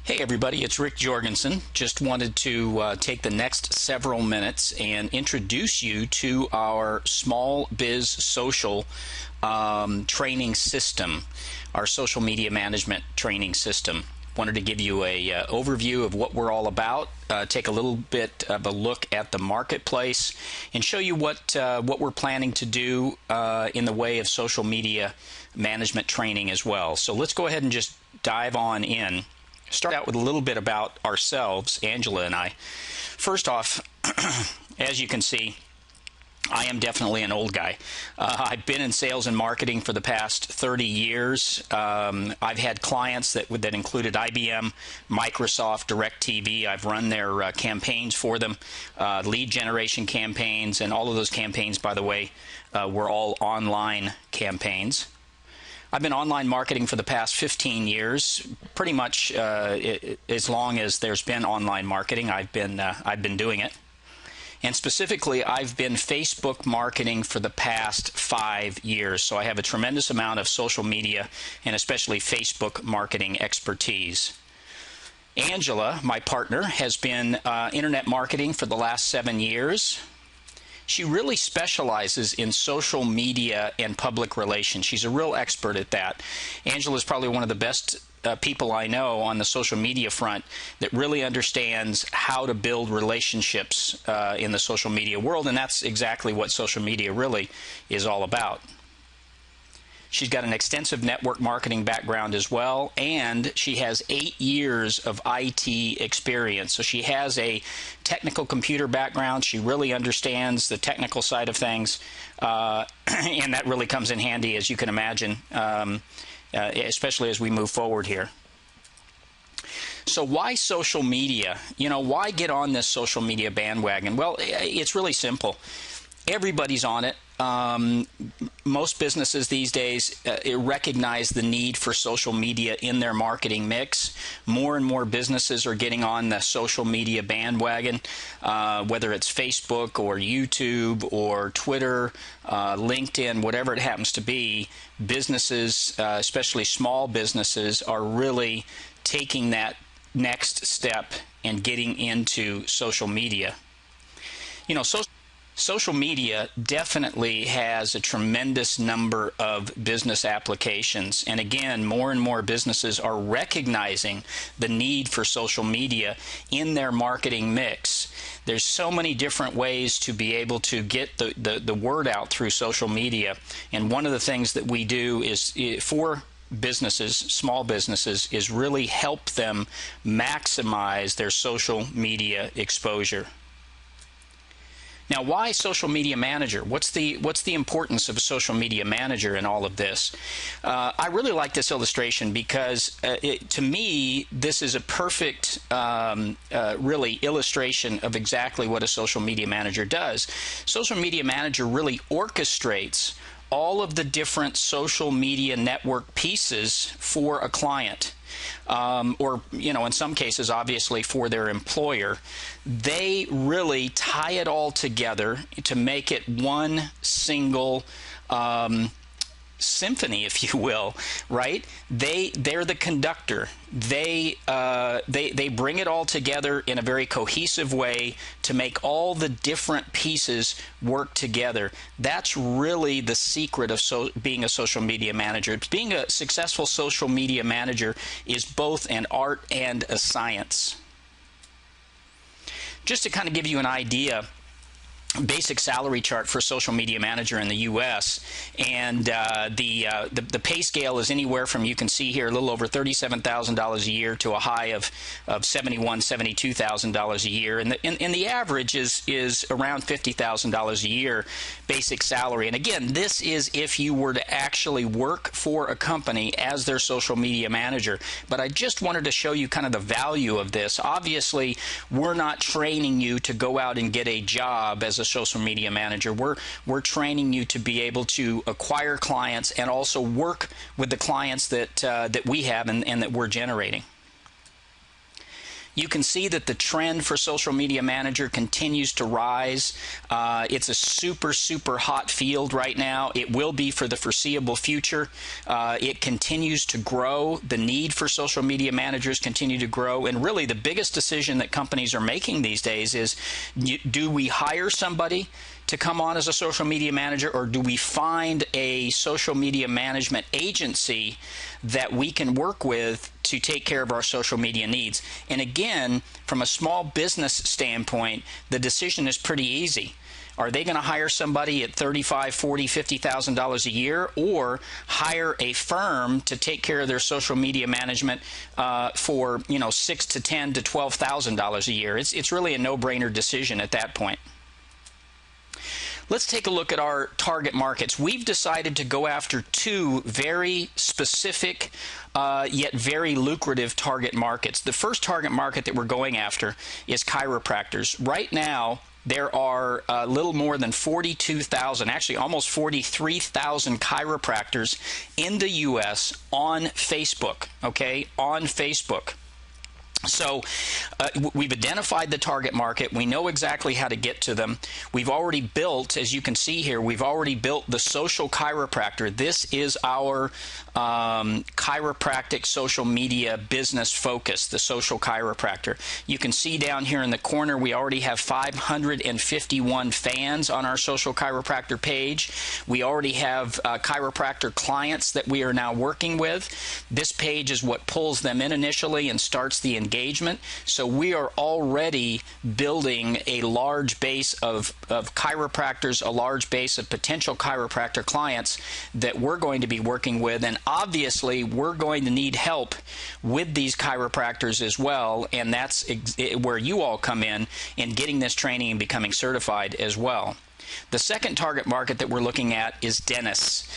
Hey everybody, it's Rick Jorgensen. Just wanted to take the next several minutes and introduce you to our Small Biz Social training system, our social media management training system. Wanted to give you a overview of what we're all about, take a little bit of a look at the marketplace, and show you what we're planning to do in the way of social media management training as well. So let's go ahead and just dive on in. Start out with a little bit about ourselves, Angela and I. First off, as you can see, I am definitely an old guy. I've been in sales and marketing for the past 30 years. I've had clients that included IBM, Microsoft, DirecTV. I've run their campaigns for them, lead generation campaigns, and all of those campaigns, by the way, were all online campaigns. I've been online marketing for the past 15 years, pretty much as long as there's been online marketing. I've been doing it, and specifically, I've been Facebook marketing for the past 5 years. So I have a tremendous amount of social media and especially Facebook marketing expertise. Angela, my partner, has been internet marketing for the last 7 years. She really specializes in social media and public relations. She's a real expert at that. Angela is probably one of the best people I know on the social media front that really understands how to build relationships in the social media world, and that's exactly what social media really is all about. She's got an extensive network marketing background as well, and she has 8 years of IT experience. So she has a technical computer background. She really understands the technical side of things, and that really comes in handy, as you can imagine, especially as we move forward here. So why social media? You know, why get on this social media bandwagon? Well, it's really simple. Everybody's on it. Most businesses these days recognize the need for social media in their marketing mix. More and more businesses are getting on the social media bandwagon, whether it's Facebook or YouTube or Twitter, LinkedIn, whatever it happens to be. Businesses, especially small businesses, are really taking that next step and getting into social media. You know, social media definitely has a tremendous number of business applications. And again, more and more businesses are recognizing the need for social media in their marketing mix. There's so many different ways to be able to get the word out through social media. And one of the things that we do is for businesses, small businesses, is really help them maximize their social media exposure. Now, why social media manager? What's the importance of a social media manager in all of this? I really like this illustration because to me, this is a perfect, really illustration of exactly what a social media manager does. Social media manager really orchestrates all of the different social media network pieces for a client. Or, you know, in some cases, obviously, for their employer. They really tie it all together to make it one single symphony, if you will, right? They're the conductor. They bring it all together in a very cohesive way to make all the different pieces work together. That's really the secret of being a social media manager. Being a successful social media manager is both an art and a science. Just to kind of give you an idea, basic salary chart for social media manager in the U.S. and the pay scale is anywhere from, you can see here, a little over $37,000 a year to a high of $71,000, $72,000 a year, and the average is around $50,000 a year basic salary. And again, this is if you were to actually work for a company as their social media manager. But I just wanted to show you kind of the value of this. Obviously, we're not training you to go out and get a job as a social media manager. We're training you to be able to acquire clients and also work with the clients that we have and that we're generating. You can see that the trend for Social Media Manager continues to rise. It's a super, super hot field right now. It will be for the foreseeable future. It continues to grow. The need for social media managers continue to grow. And really the biggest decision that companies are making these days is, do we hire somebody to come on as a social media manager, or do we find a social media management agency that we can work with to take care of our social media needs? And again, from a small business standpoint, the decision is pretty easy. Are they going to hire somebody at $35,000, $40,000, $50,000 a year, or hire a firm to take care of their social media management for $6,000 to $10,000 to $12,000 a year? It's really a no-brainer decision at that point. Let's take a look at our target markets. We've decided to go after two very specific yet very lucrative target markets. The first target market that we're going after is chiropractors. Right now, there are a little more than 42,000, actually almost 43,000 chiropractors in the U.S. on Facebook, okay, on Facebook. So we've identified the target market. We know exactly how to get to them. We've already built, as you can see here, we've already built the social chiropractor. This is our chiropractic social media business focus, the social chiropractor. You can see down here in the corner, we already have 551 fans on our social chiropractor page. We already have chiropractor clients that we are now working with. This page is what pulls them in initially and starts the engagement. So we are already building a large base of chiropractors, a large base of potential chiropractor clients that we're going to be working with. And obviously, we're going to need help with these chiropractors as well. And that's where you all come in getting this training and becoming certified as well. The second target market that we're looking at is dentists.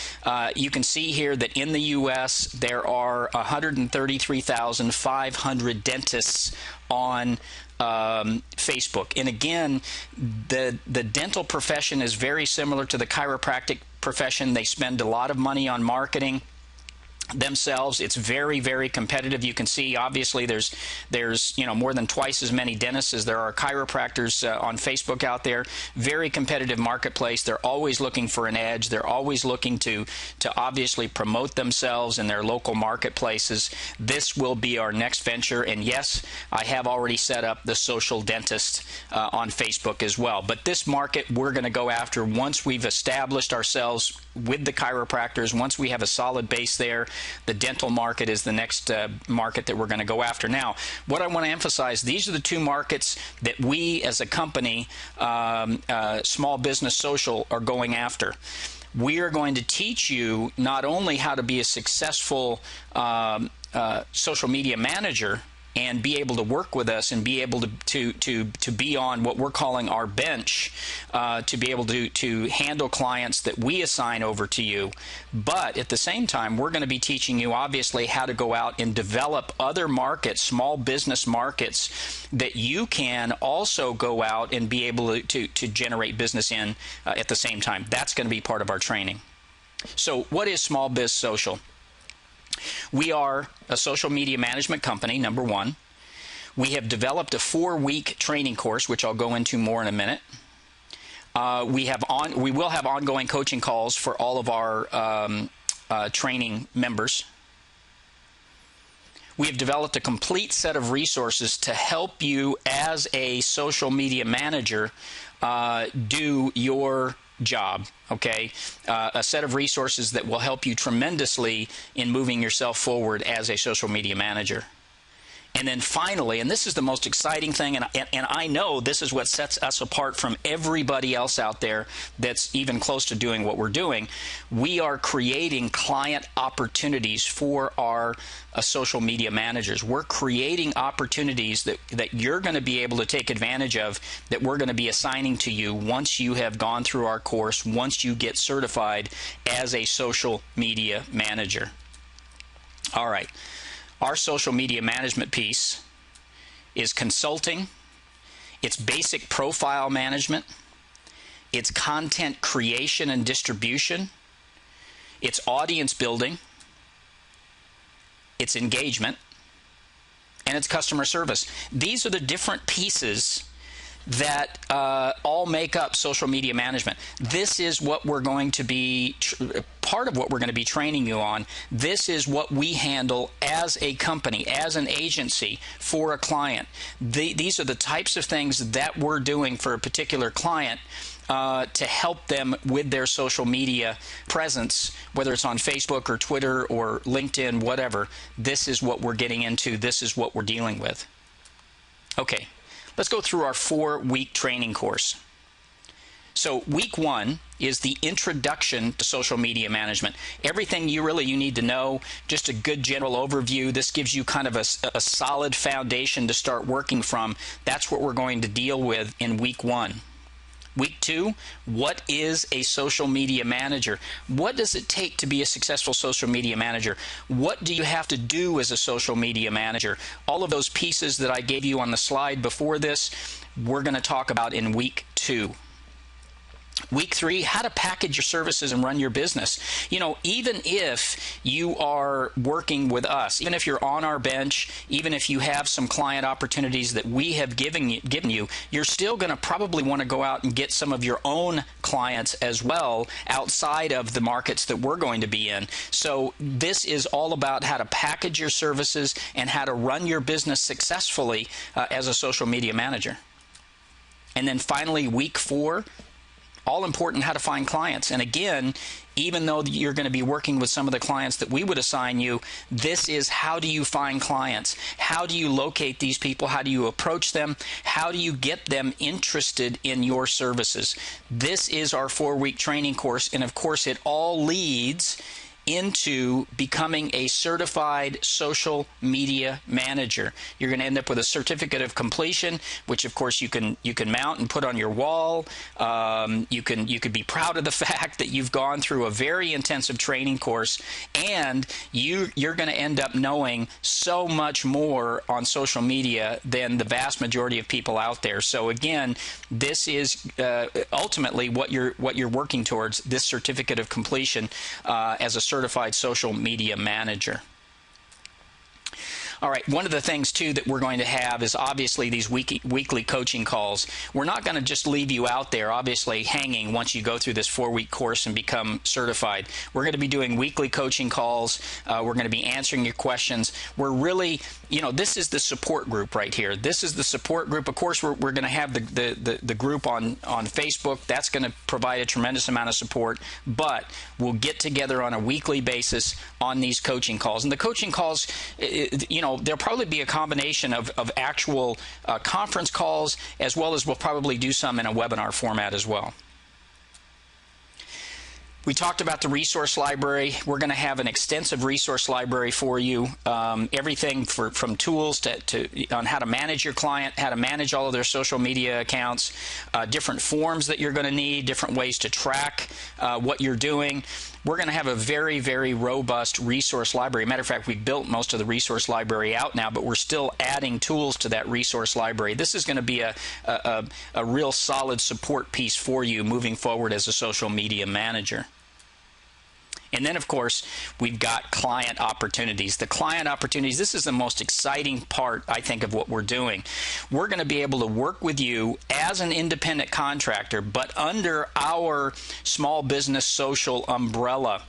You can see here that in the U.S. there are 133,500 dentists on Facebook. And again, the dental profession is very similar to the chiropractic profession. They spend a lot of money on marketing themselves. It's very, very competitive. You can see obviously there's more than twice as many dentists as there are chiropractors on Facebook out there. Very competitive marketplace. They're always looking for an edge. They're always looking to obviously promote themselves in their local marketplaces. This will be our next venture, and yes, I have already set up the social dentist on Facebook as well. But this market we're going to go after once we've established ourselves with the chiropractors. Once we have a solid base there, the dental market is the next market that we're going to go after. Now, what I want to emphasize, these are the two markets that we as a company, Small Business Social, are going after. We are going to teach you not only how to be a successful social media manager and be able to work with us and be able to be on what we're calling our bench, to be able to handle clients that we assign over to you. But at the same time, we're going to be teaching you obviously how to go out and develop other markets, small business markets, that you can also go out and be able to generate business in at the same time. That's going to be part of our training. So what is Small Biz Social? We are a social media management company, number one. We have developed a 4-week training course, which I'll go into more in a minute. We will have ongoing coaching calls for all of our training members. We have developed a complete set of resources to help you as a social media manager do your job, okay? A set of resources that will help you tremendously in moving yourself forward as a social media manager. And then finally, and this is the most exciting thing, and I know this is what sets us apart from everybody else out there that's even close to doing what we're doing, we are creating client opportunities for our social media managers. We're creating opportunities that you're going to be able to take advantage of, that we're going to be assigning to you once you have gone through our course, once you get certified as a social media manager. All right. Our social media management piece is consulting, it's basic profile management, it's content creation and distribution, it's audience building, it's engagement, and it's customer service. These are the different pieces that all make up social media management. This is what we're going to be, part of what we're going to be training you on. This is what we handle as a company, as an agency for a client. These are the types of things that we're doing for a particular client to help them with their social media presence, whether it's on Facebook or Twitter or LinkedIn, whatever. This is what we're getting into. This is what we're dealing with. Okay. Let's go through our 4-week training course. So week 1 is the introduction to social media management. Everything you need to know, just a good general overview. This gives you kind of a solid foundation to start working from. That's what we're going to deal with in week 1. Week 2, what is a social media manager? What does it take to be a successful social media manager? What do you have to do as a social media manager? All of those pieces that I gave you on the slide before this, we're going to talk about in week 2. Week 3, how to package your services and run your business. You know, even if you are working with us, even if you're on our bench, even if you have some client opportunities that we have given you, you're still going to probably want to go out and get some of your own clients as well outside of the markets that we're going to be in. So this is all about how to package your services and how to run your business successfully as a social media manager. And then finally, week 4, all important, how to find clients. And again, even though you're going to be working with some of the clients that we would assign you, this is how do you find clients? How do you locate these people? How do you approach them? How do you get them interested in your services? This is our 4-week training course, and of course it all leads into becoming a certified social media manager. You're going to end up with a certificate of completion, which of course you can mount and put on your wall. You could be proud of the fact that you've gone through a very intensive training course, and you're going to end up knowing so much more on social media than the vast majority of people out there. So again, this is ultimately what you're working towards, this certificate of completion as a certified social media manager. All right, one of the things, too, that we're going to have is obviously these weekly coaching calls. We're not going to just leave you out there, obviously, hanging once you go through this 4-week course and become certified. We're going to be doing weekly coaching calls. We're going to be answering your questions. We're really, this is the support group right here. This is the support group. Of course, we're going to have the group on Facebook. That's going to provide a tremendous amount of support. But we'll get together on a weekly basis on these coaching calls. And the coaching calls, there'll probably be a combination of actual conference calls, as well as we'll probably do some in a webinar format as well. We talked about the resource library. We're going to have an extensive resource library for you. Everything from tools on how to manage your client, how to manage all of their social media accounts, different forms that you're going to need, different ways to track what you're doing. We're going to have a very, very robust resource library. Matter of fact, we built most of the resource library out now, but we're still adding tools to that resource library. This is going to be a real solid support piece for you moving forward as a social media manager. And then, of course, we've got client opportunities. The client opportunities, this is the most exciting part, I think, of what we're doing. We're going to be able to work with you as an independent contractor, but under our Small Business Social umbrella.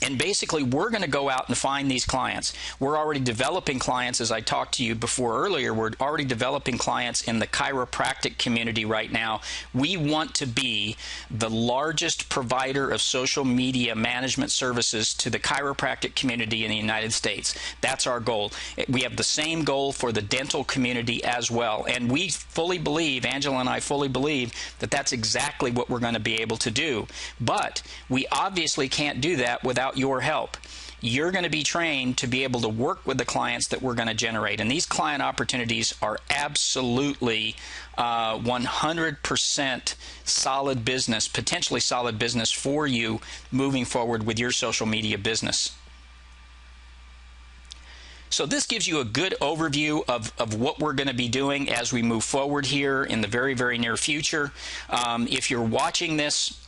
And basically, we're going to go out and find these clients. We're already developing clients, as I talked to you before earlier. We're already developing clients in the chiropractic community right now. We want to be the largest provider of social media management services to the chiropractic community in the United States. That's our goal. We have the same goal for the dental community as well. And we fully believe, Angela and I fully believe, that that's exactly what we're going to be able to do. But we obviously can't do that without your help. You're going to be trained to be able to work with the clients that we're going to generate. And these client opportunities are absolutely 100% solid business, potentially solid business for you moving forward with your social media business. So this gives you a good overview of what we're going to be doing as we move forward here in the very, very near future. If you're watching this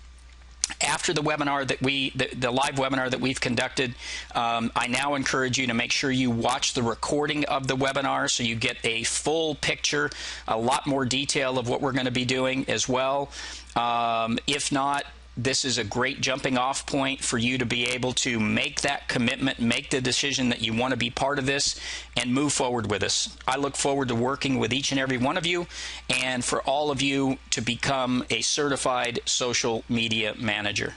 After the webinar the live webinar that we've conducted, I now encourage you to make sure you watch the recording of the webinar so you get a full picture, a lot more detail of what we're going to be doing as well. If not, this is a great jumping off point for you to be able to make that commitment, make the decision that you want to be part of this, and move forward with us. I look forward to working with each and every one of you, and for all of you to become a certified social media manager.